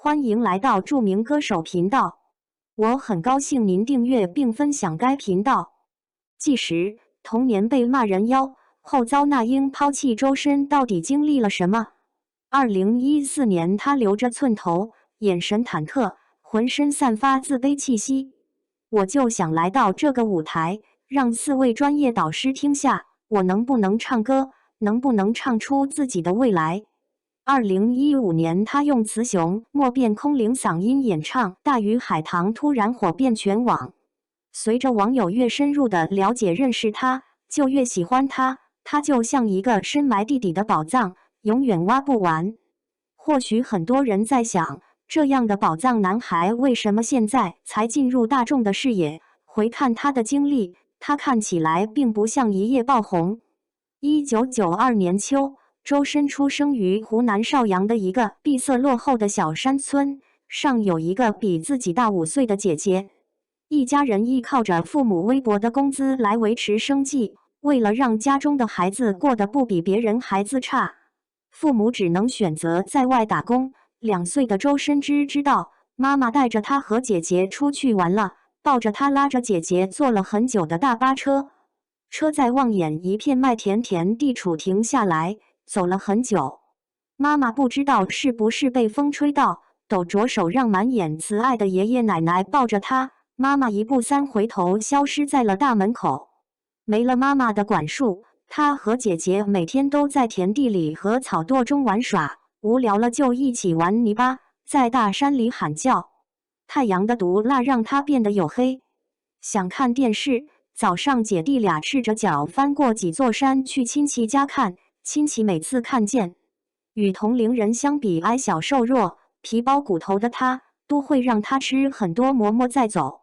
欢迎来到著名歌手频道。我很高兴您订阅并分享该频道。纪实：童年被骂人妖，后遭那英抛弃，周深到底经历了什么？2014年，他留着寸头，眼神忐忑，浑身散发自卑气息。我就想来到这个舞台，让4位专业导师听下，我能不能唱歌，能不能唱出自己的未来。2015年，他用雌雄莫辨空灵嗓音演唱《大鱼海棠》，突然火遍全网。随着网友越深入的了解认识他，就越喜欢他。他就像一个深埋地底的宝藏，永远挖不完。或许很多人在想，这样的宝藏男孩为什么现在才进入大众的视野？回看他的经历，他看起来并不像一夜爆红。1992年秋，周深出生于湖南邵阳的一个闭塞落后的小山村，上有一个比自己大5岁的姐姐。一家人依靠着父母微薄的工资来维持生计，为了让家中的孩子过得不比别人孩子差，父母只能选择在外打工。2岁的周深只知道妈妈带着他和姐姐出去玩了，抱着他拉着姐姐坐了很久的大巴车，车在望眼一片麦田地处停下来，走了很久。妈妈不知道是不是被风吹到，抖着手让满眼慈爱的爷爷奶奶抱着她。妈妈1步3回头消失在了大门口。没了妈妈的管束，她和姐姐每天都在田地里和草垛中玩耍，无聊了就一起玩泥巴，在大山里喊叫。太阳的毒辣让她变得黝黑。想看电视，早上姐弟俩赤着脚翻过几座山去亲戚家看，亲戚每次看见与同龄人相比矮小瘦弱、皮包骨头的她，都会让她吃很多馍馍再走。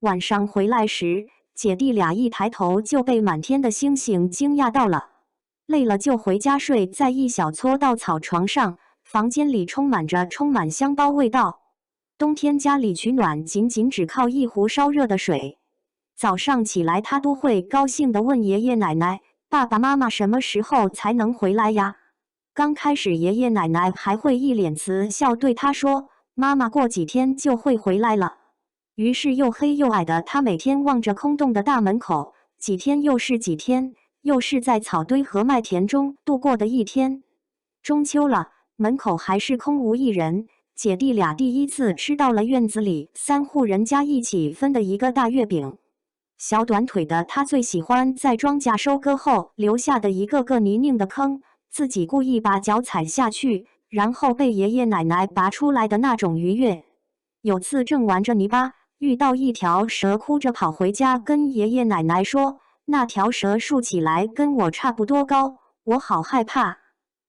晚上回来时，姐弟俩一抬头就被满天的星星惊讶到了。累了就回家睡在一小撮稻草床上，房间里充满香包味道。冬天家里取暖仅只靠一壶烧热的水。早上起来，他都会高兴地问爷爷奶奶、爸爸妈妈什么时候才能回来呀？刚开始爷爷奶奶还会一脸慈笑对他说，妈妈过几天就会回来了。于是又黑又矮的他每天望着空洞的大门口，几天又是几天，又是在草堆和麦田中度过的一天。中秋了，门口还是空无一人。姐弟俩第一次吃到了院子里3户人家一起分的一个大月饼。小短腿的他最喜欢在庄稼收割后留下的一个个泥泞的坑，自己故意把脚踩下去，然后被爷爷奶奶拔出来的那种愉悦。有次正玩着泥巴，遇到一条蛇，哭着跑回家跟爷爷奶奶说，那条蛇竖起来跟我差不多高，我好害怕。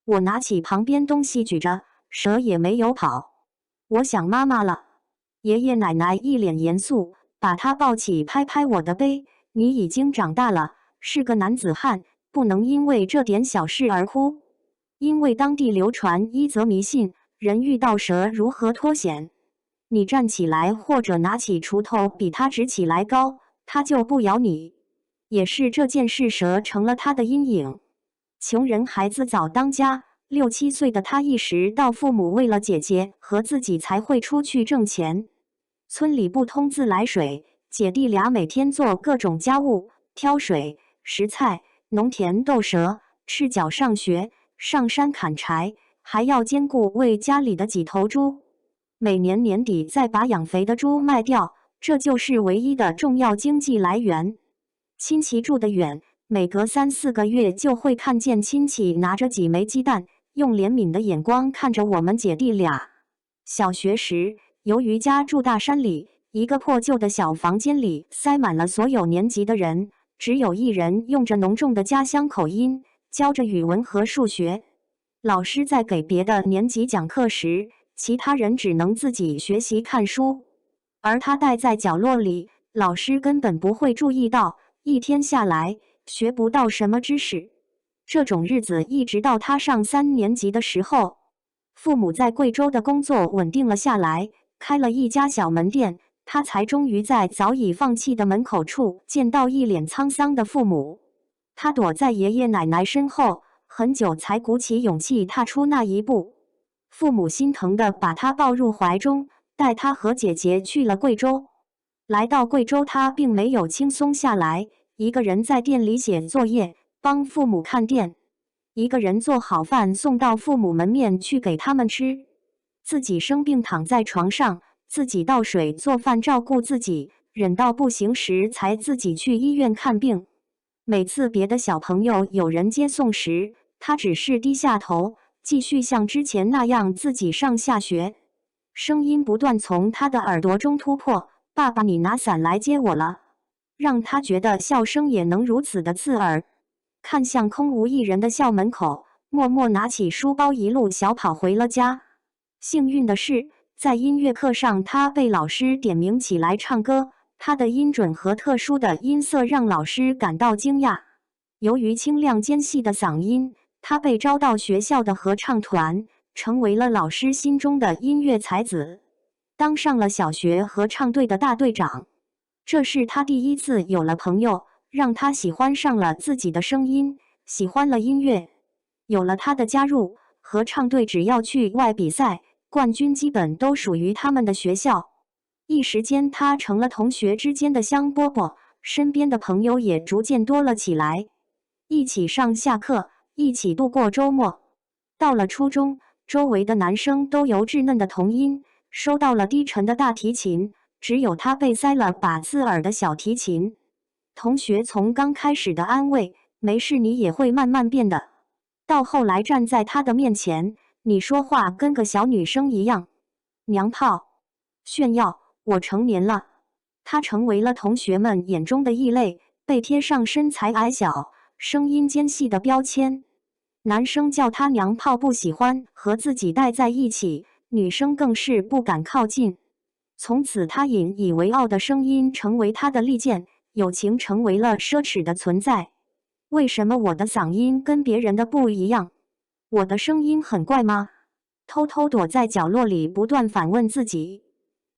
我拿起旁边东西举着，蛇也没有跑。我想妈妈了。爷爷奶奶一脸严肃，把他抱起拍拍我的背，你已经长大了，是个男子汉，不能因为这点小事而哭。因为当地流传一则迷信，人遇到蛇如何脱险，你站起来或者拿起锄头比它直起来高，它就不咬你。也是这件事，蛇成了他的阴影。穷人孩子早当家，6、7岁的他意识到父母为了姐姐和自己才会出去挣钱。村里不通自来水，姐弟俩每天做各种家务，挑水、拾菜、农田斗蛇，赤脚上学，上山砍柴，还要兼顾喂家里的几头猪。每年年底再把养肥的猪卖掉，这就是唯一的重要经济来源。亲戚住得远，每隔3、4个月就会看见亲戚拿着几枚鸡蛋，用怜悯的眼光看着我们姐弟俩。小学时，由于家住大山里，一个破旧的小房间里塞满了所有年级的人，只有一人用着浓重的家乡口音教着语文和数学。老师在给别的年级讲课时，其他人只能自己学习看书，而他待在角落里，老师根本不会注意到，一天下来学不到什么知识。这种日子一直到他上3年级的时候，父母在贵州的工作稳定了下来，开了一家小门店，他才终于在早已放弃的门口处见到一脸沧桑的父母。他躲在爷爷奶奶身后，很久才鼓起勇气踏出那一步。父母心疼地把她抱入怀中，带她和姐姐去了贵州。来到贵州，她并没有轻松下来，一个人在店里写作业，帮父母看店，一个人做好饭送到父母门面去给他们吃，自己生病躺在床上，自己倒水做饭照顾自己，忍到不行时才自己去医院看病。每次别的小朋友有人接送时，他只是低下头，继续像之前那样自己上下学。声音不断从他的耳朵中突破：“爸爸，你拿伞来接我了。”让他觉得笑声也能如此的刺耳。看向空无一人的校门口，默默拿起书包，一路小跑回了家。幸运的是，在音乐课上，他被老师点名起来唱歌。他的音准和特殊的音色让老师感到惊讶。由于清亮尖细的嗓音，他被招到学校的合唱团，成为了老师心中的音乐才子，当上了小学合唱队的大队长。这是他第一次有了朋友，让他喜欢上了自己的声音，喜欢了音乐。有了他的加入，合唱队只要去外比赛，冠军基本都属于他们的学校。一时间，他成了同学之间的香饽饽，身边的朋友也逐渐多了起来，一起上下课，一起度过周末。到了初中，周围的男生都由稚嫩的童音收到了低沉的大提琴，只有他被塞了把刺耳的小提琴。同学从刚开始的安慰“没事，你也会慢慢变的”，到后来站在他的面前，你说话跟个小女生一样，娘炮，炫耀。我成年了，他成为了同学们眼中的异类，被贴上身材矮小、声音尖细的标签。男生叫他娘炮，不喜欢和自己待在一起，女生更是不敢靠近。从此，他引以为傲的声音成为他的利剑，友情成为了奢侈的存在。为什么我的嗓音跟别人的不一样？我的声音很怪吗？偷偷躲在角落里，不断反问自己。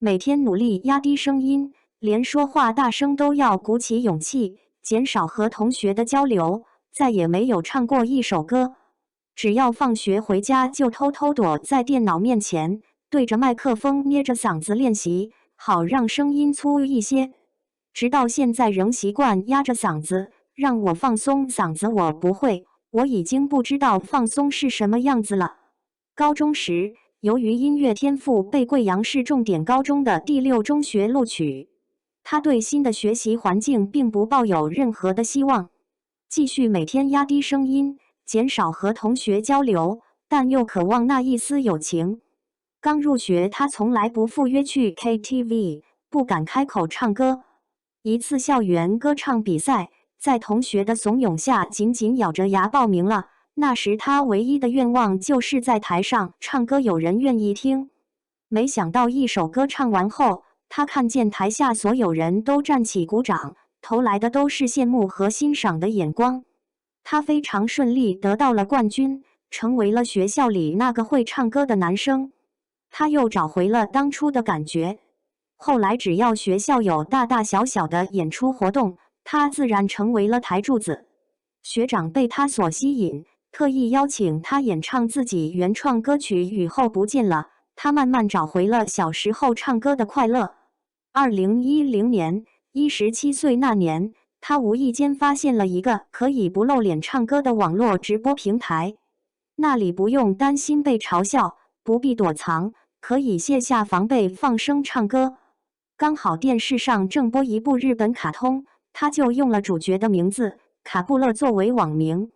每天努力压低声音，连说话大声都要鼓起勇气，减少和同学的交流，再也没有唱过一首歌。只要放学回家，就偷偷躲在电脑面前，对着麦克风捏着嗓子练习，好让声音粗一些。直到现在仍习惯压着嗓子，让我放松嗓子我不会，我已经不知道放松是什么样子了。高中时，由于音乐天赋被贵阳市重点高中的第6中学录取，他对新的学习环境并不抱有任何的希望，继续每天压低声音，减少和同学交流，但又渴望那一丝友情。刚入学，他从来不赴约去 KTV， 不敢开口唱歌。一次校园歌唱比赛，在同学的怂恿下，紧紧咬着牙报名了。那时他唯一的愿望就是在台上唱歌，有人愿意听。没想到一首歌唱完后，他看见台下所有人都站起鼓掌，投来的都是羡慕和欣赏的眼光。他非常顺利得到了冠军，成为了学校里那个会唱歌的男生。他又找回了当初的感觉。后来只要学校有大大小小的演出活动，他自然成为了台柱子。学长被他所吸引，特意邀请他演唱自己原创歌曲《雨后不见了》，他慢慢找回了小时候唱歌的快乐。2010年，17岁那年，他无意间发现了一个可以不露脸唱歌的网络直播平台，那里不用担心被嘲笑，不必躲藏，可以卸下防备放声唱歌。刚好电视上正播一部日本卡通，他就用了主角的名字卡布勒作为网名。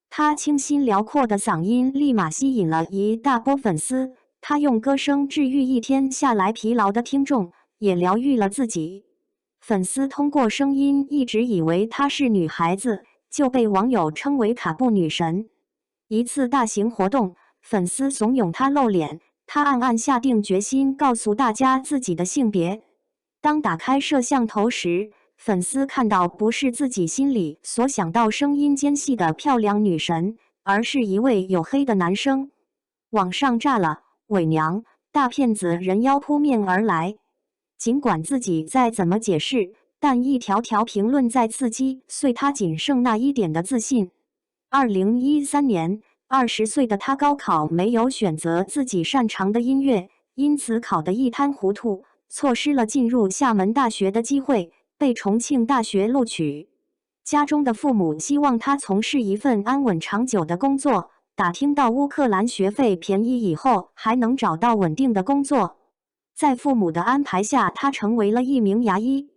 他清新辽阔的嗓音立马吸引了一大波粉丝，他用歌声治愈一天下来疲劳的听众，也疗愈了自己。粉丝通过声音一直以为她是女孩子，就被网友称为卡布女神。一次大型活动，粉丝怂恿她露脸，她暗暗下定决心告诉大家自己的性别。当打开摄像头时，粉丝看到不是自己心里所想到声音尖细的漂亮女神，而是一位黝黑的男生。网上炸了，伪娘，大骗子人妖扑面而来。尽管自己再怎么解释，但一条条评论再刺激碎他仅剩那一点的自信。2013年20岁的他高考没有选择自己擅长的音乐，因此考得一塌糊涂，错失了进入厦门大学的机会，被重庆大学录取。家中的父母希望他从事一份安稳长久的工作，打听到乌克兰学费便宜以后，还能找到稳定的工作。在父母的安排下，他成为了一名牙医。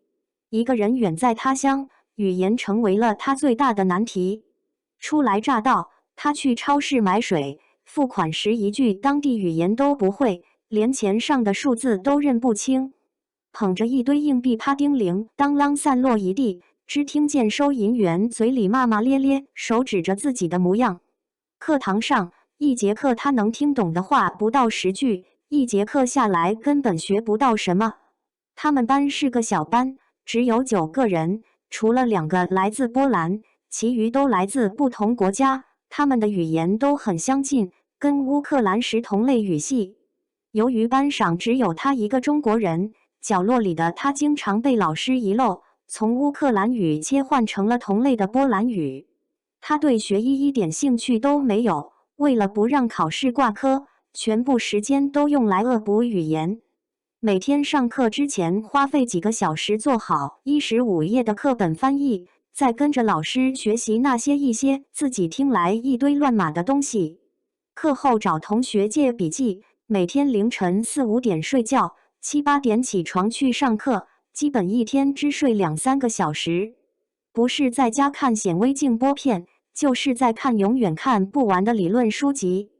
一个人远在他乡，语言成为了他最大的难题。初来乍到，他去超市买水，付款时一句当地语言都不会，连钱上的数字都认不清。捧着一堆硬币啪叮铃当啷散落一地，只听见收银员嘴里骂骂咧咧，手指着自己的模样。课堂上，一节课他能听懂的话不到10句，一节课下来根本学不到什么。他们班是个小班，只有9个人，除了2个来自波兰，其余都来自不同国家。他们的语言都很相近，跟乌克兰是同类语系。由于班上只有他一个中国人，角落里的他经常被老师遗漏，从乌克兰语切换成了同类的波兰语。他对学医一点兴趣都没有，为了不让考试挂科，全部时间都用来恶补语言。每天上课之前花费几个小时做好15页的课本翻译，再跟着老师学习那些一些自己听来一堆乱码的东西。课后找同学借笔记，每天凌晨4、5点睡觉，7、8点起床去上课，基本一天只睡2、3个小时。不是在家看显微镜玻片，就是在看永远看不完的理论书籍。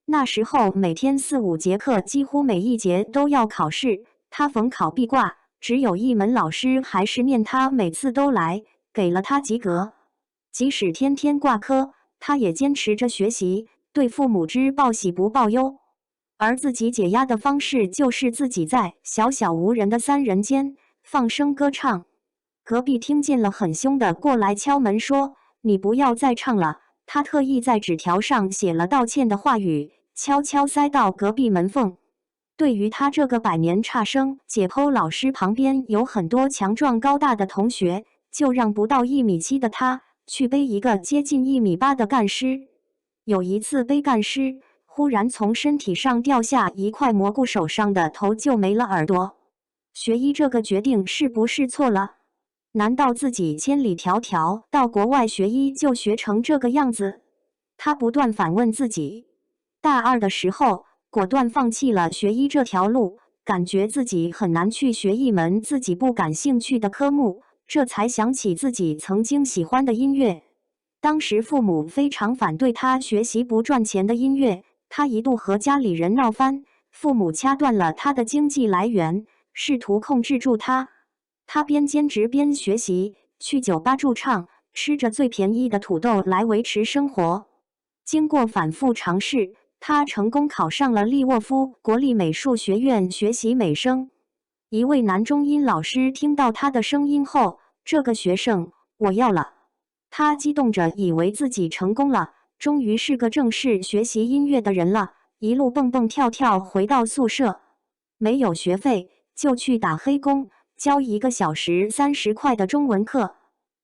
那时候每天4、5节课，几乎每一节都要考试，他逢考必挂，只有一门老师还是念他每次都来，给了他及格。即使天天挂科，他也坚持着学习，对父母之报喜不报忧。而自己解压的方式就是自己在小小无人的3人间放声歌唱。隔壁听见了，很凶的过来敲门说：“你不要再唱了。”他特意在纸条上写了道歉的话语，悄悄塞到隔壁门缝。对于他这个百年差生，解剖老师旁边有很多强壮高大的同学，就让不到1.7米的他去背一个接近1.8米的干尸。有一次背干尸，忽然从身体上掉下一块蘑菇，手上的头就没了耳朵。学医这个决定是不是错了？难道自己千里迢迢到国外学医就学成这个样子？他不断反问自己。大2的时候，果断放弃了学医这条路，感觉自己很难去学一门自己不感兴趣的科目，这才想起自己曾经喜欢的音乐。当时父母非常反对他学习不赚钱的音乐，他一度和家里人闹翻，父母掐断了他的经济来源，试图控制住他。他边兼职边学习，去酒吧驻唱，吃着最便宜的土豆来维持生活。经过反复尝试，他成功考上了利沃夫国立美术学院学习美声。一位男中音老师听到他的声音后，这个学生我要了。他激动着以为自己成功了，终于是个正式学习音乐的人了，一路蹦蹦跳跳回到宿舍。没有学费，就去打黑工，教1个小时30块的中文课。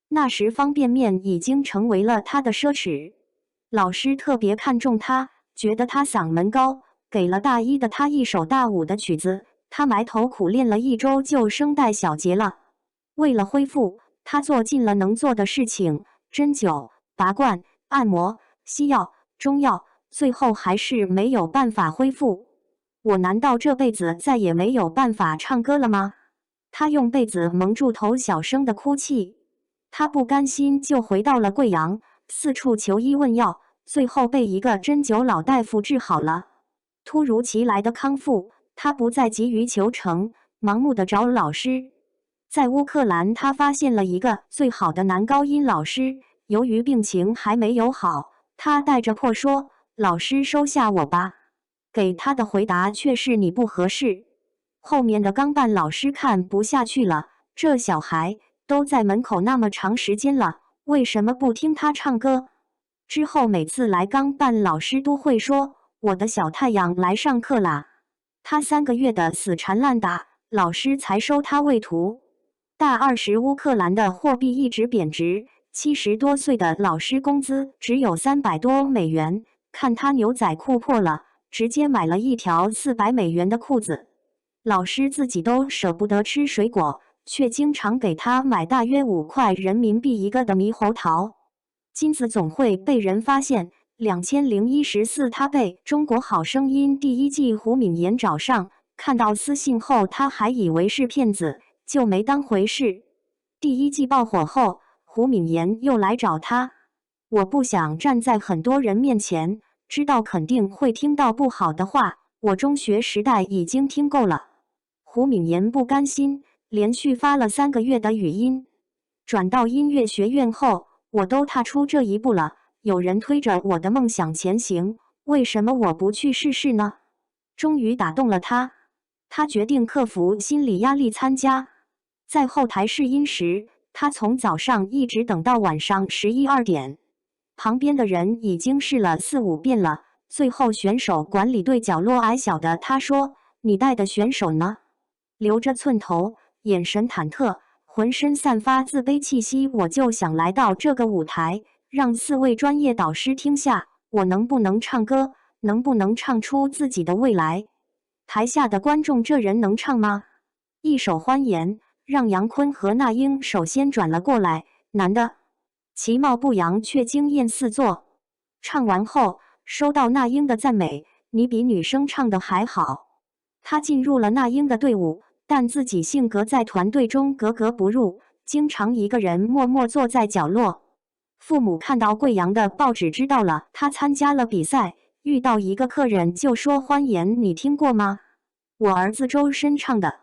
那时方便面已经成为了他的奢侈。老师特别看重他，觉得他嗓门高，给了大1的他一首大5的曲子，他埋头苦练了1周就声带小结了。为了恢复，他做尽了能做的事情，针灸、拔罐、按摩、西药、中药，最后还是没有办法恢复。我难道这辈子再也没有办法唱歌了吗？他用被子蒙住头，小声的哭泣。他不甘心，就回到了贵阳，四处求医问药，最后被一个针灸老大夫治好了。突如其来的康复，他不再急于求成，盲目的找老师。在乌克兰，他发现了一个最好的男高音老师。由于病情还没有好，他带着破说：“老师收下我吧。”给他的回答却是：“你不合适。”后面的钢办老师看不下去了，这小孩都在门口那么长时间了，为什么不听他唱歌？之后每次来，钢办老师都会说：“我的小太阳来上课啦。”他3个月的死缠烂打，老师才收他为徒。大2时，乌克兰的货币一直贬值，70多岁的老师工资只有300多美元，看他牛仔裤破了，直接买了一条$400的裤子。老师自己都舍不得吃水果，却经常给他买大约5块人民币一个的猕猴桃。金子总会被人发现。2014，他被《中国好声音》第1季胡敏妍找上，看到私信后，他还以为是骗子，就没当回事。第1季爆火后，胡敏妍又来找他。我不想站在很多人面前，知道肯定会听到不好的话，我中学时代已经听够了。胡敏妍不甘心，连续发了3个月的语音。转到音乐学院后，我都踏出这一步了，有人推着我的梦想前行，为什么我不去试试呢？终于打动了他，他决定克服心理压力参加。在后台试音时，他从早上一直等到晚上11、2点，旁边的人已经试了4、5遍了。最后选手管理队角落矮小的他说：“你带的选手呢？留着寸头，眼神忐忑，浑身散发自卑气息。我就想来到这个舞台，让4位专业导师听下，我能不能唱歌，能不能唱出自己的未来。”台下的观众，这人能唱吗？一手欢颜，让杨坤和那英首先转了过来。男的其貌不扬，却惊艳四座。唱完后，收到那英的赞美：“你比女生唱的还好。”他进入了那英的队伍，但自己性格在团队中格格不入，经常一个人默默坐在角落。父母看到贵阳的报纸，知道了他参加了比赛，遇到一个客人就说：“欢颜，你听过吗？我儿子周深唱的。”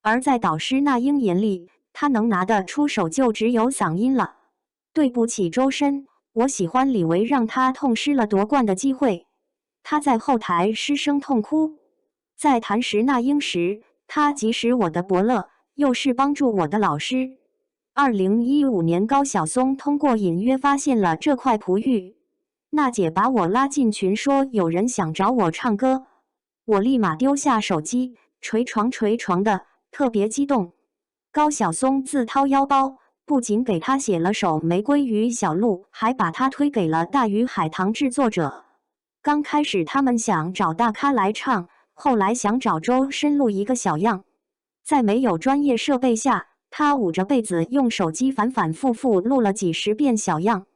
而在导师那英眼里，他能拿得出手就只有嗓音了。对不起周深，我喜欢李维，让他痛失了夺冠的机会。他在后台失声痛哭。在谈石那英时，他即使我的伯乐，又是帮助我的老师。2015年，高晓松通过隐约发现了这块璞玉，娜姐把我拉进群说有人想找我唱歌，我立马丢下手机，捶床的，特别激动。高晓松自掏腰包，不仅给他写了首《玫瑰与小鹿》，还把他推给了大鱼海棠制作者。刚开始他们想找大咖来唱，后来想找周深录一个小样。在没有专业设备下，他捂着被子用手机反反复复录了几10遍小样。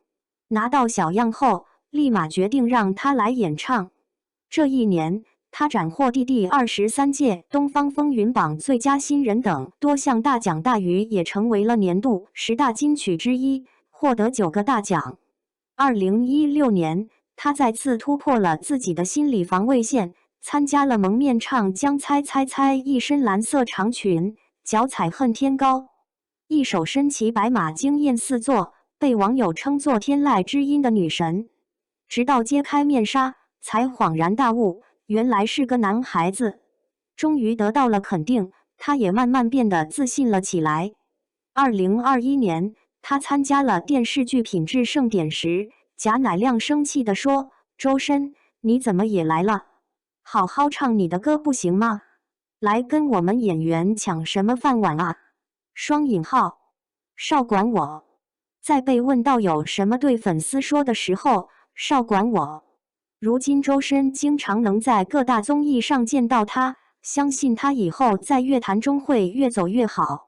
拿到小样后，立马决定让他来演唱。这一年，他斩获第23届东方风云榜最佳新人等多项大奖，大鱼也成为了年度10大金曲之一，获得9个大奖。2016年，他再次突破了自己的心理防卫线，参加了蒙面唱将猜猜猜，一身蓝色长裙，脚踩恨天高，一手身骑白马，惊艳四座，被网友称作天籁之音的女神。直到揭开面纱，才恍然大悟，原来是个男孩子。终于得到了肯定，他也慢慢变得自信了起来。2021年，他参加了电视剧《品质盛典》时，贾乃亮生气地说：“周深，你怎么也来了？好好唱你的歌不行吗？来跟我们演员抢什么饭碗啊？”双引号，少管我。在被问到有什么对粉丝说的时候，少管我。如今周深经常能在各大综艺上见到他，相信他以后在乐坛中会越走越好。